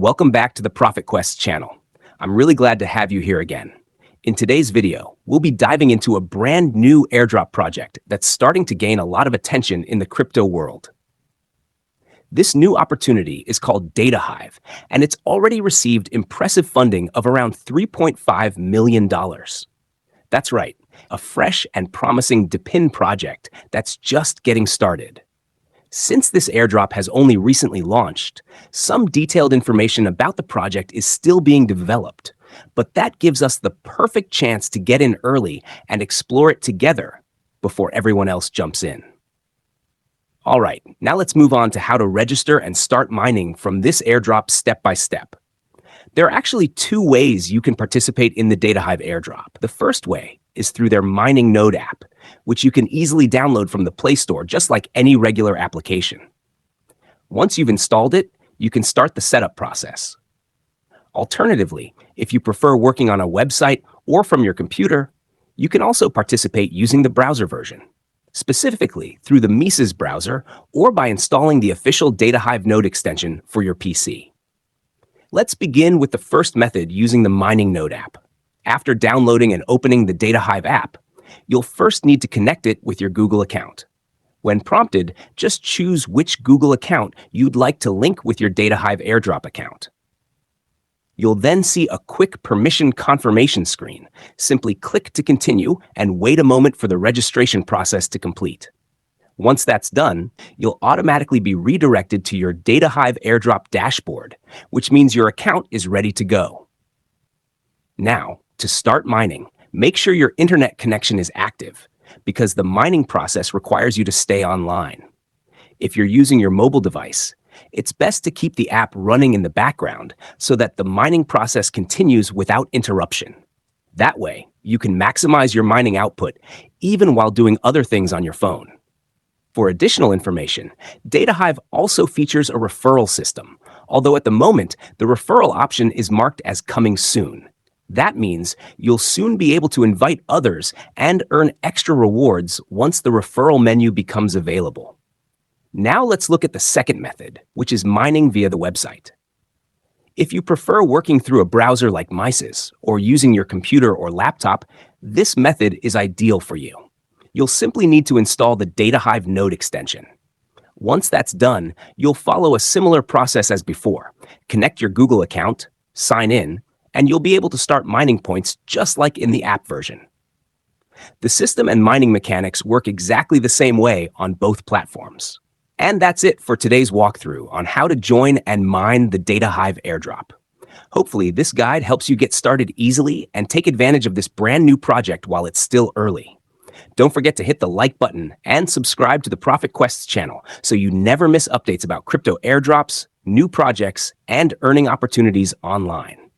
Welcome back to the Profit Quest channel. I'm really glad to have you here again. In today's video, we'll be diving into a brand new airdrop project that's starting to gain a lot of attention in the crypto world. This new opportunity is called Datahive, and it's already received impressive funding of around $3.5 million. That's right, a fresh and promising DePIN project that's just getting started. Since this airdrop has only recently launched, some detailed information about the project is still being developed, but that gives us the perfect chance to get in early and explore it together before everyone else jumps in. All right, now let's move on to how to register and start mining from this airdrop step by step. There are actually two ways you can participate in the Datahive airdrop. The first way is through their mining node app, which you can easily download from the Play Store just like any regular application. Once you've installed it, you can start the setup process. Alternatively, if you prefer working on a website or from your computer, you can also participate using the browser version, specifically through the Mises browser or by installing the official Datahive node extension for your PC. Let's begin with the first method using the mining node app. After downloading and opening the Datahive app, you'll first need to connect it with your Google account. When prompted, just choose which Google account you'd like to link with your Datahive airdrop account. You'll then see a quick permission confirmation screen. Simply click to continue and wait a moment for the registration process to complete. Once that's done, you'll automatically be redirected to your Datahive airdrop dashboard, which means your account is ready to go. Now, to start mining, make sure your internet connection is active, because the mining process requires you to stay online. If you're using your mobile device, it's best to keep the app running in the background so that the mining process continues without interruption. That way, you can maximize your mining output even while doing other things on your phone. For additional information, Datahive also features a referral system, although at the moment, the referral option is marked as coming soon. That means you'll soon be able to invite others and earn extra rewards once the referral menu becomes available. Now let's look at the second method, which is mining via the website. If you prefer working through a browser like Mises or using your computer or laptop, this method is ideal for you. You'll simply need to install the Datahive node extension. Once that's done, you'll follow a similar process as before. Connect your Google account, sign in, and you'll be able to start mining points just like in the app version. The system and mining mechanics work exactly the same way on both platforms. And that's it for today's walkthrough on how to join and mine the Datahive airdrop. Hopefully, this guide helps you get started easily and take advantage of this brand new project while it's still early. Don't forget to hit the like button and subscribe to the Profit Quest channel so you never miss updates about crypto airdrops, new projects, and earning opportunities online.